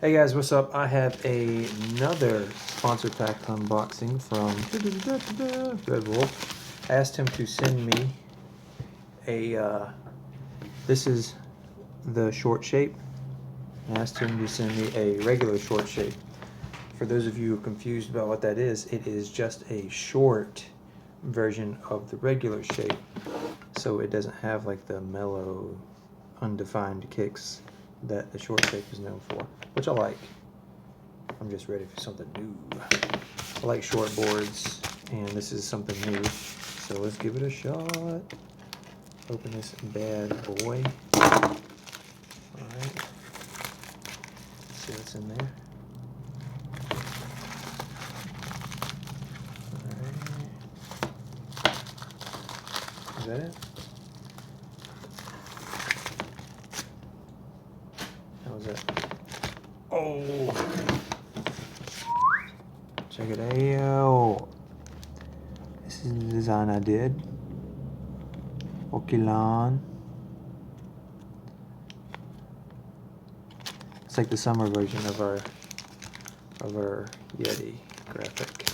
Hey guys, what's up? I have another sponsor pack unboxing from Redwolf. I asked him to send me this is the short shape. I asked him to send me a regular short shape. For those of you who are confused about what that is, it is just a short version of the regular shape. So it doesn't have like the mellow, undefined kicks that the short shape is known for, which I like. I'm just ready for something new. I like short boards, and this is something new. So let's give it a shot. Open this bad boy. Alright. Let's see what's in there. Alright. Is that it? How was that? Oh! Check it out. This is the design I did. Okilan. It's like the summer version of our Yeti graphic.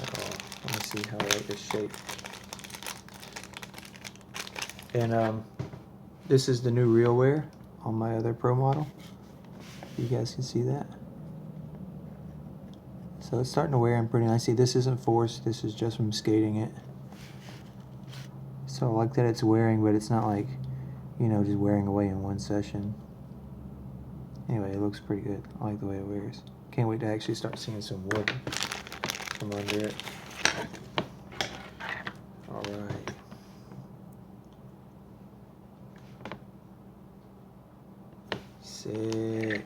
Oh, let me see how I like this shape. And this is the new real wear on my other Pro model. You guys can see that. So it's starting to wear in pretty nicely. This isn't forced, this is just from skating it. So I like that it's wearing, but it's not like, you know, just wearing away in one session. Anyway, it looks pretty good. I like the way it wears. Can't wait to actually start seeing some wood from under it. Alright. Sick.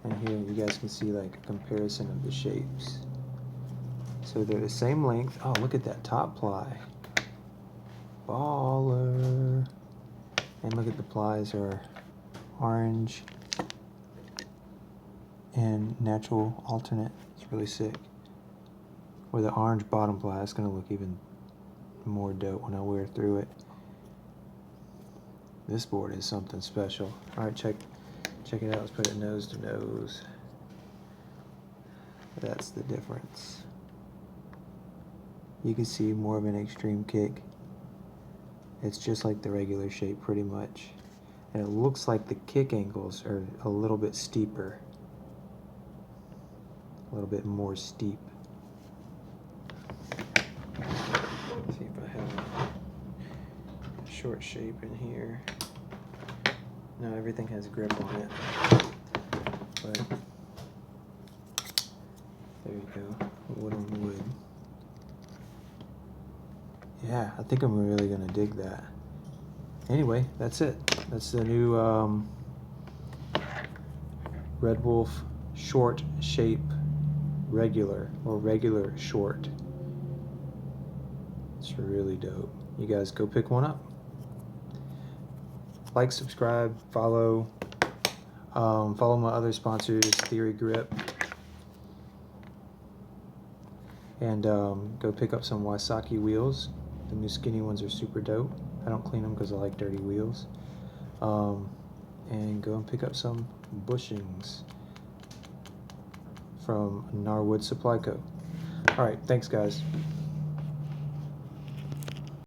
And here you guys can see like a comparison of the shapes. So they're the same length. Oh, look at that top ply. Baller. And look at the plies are orange and natural alternate. It's really sick. With the orange bottom ply, it's gonna look even more dope when I wear through it. This board is something special. Alright, check it out. Let's put it nose to nose. That's the difference. You can see more of an extreme kick. It's just like the regular shape pretty much. And it looks like the kick angles are a little bit steeper. A little bit more steep. Let's see if I have a short shape in here. No, everything has grip on it. But there you go. Wood on wood. Yeah, I think I'm really gonna dig that. Anyway, that's it. That's the new Redwolf short shape regular, or regular short. It's really dope. You guys go pick one up. Like, subscribe, follow. Follow my other sponsors, Theory Grip. And go pick up some Wysocki wheels. The new skinny ones are super dope. I don't clean them because I like dirty wheels. And go and pick up some bushings from Narwood Supply Co. Alright, thanks guys.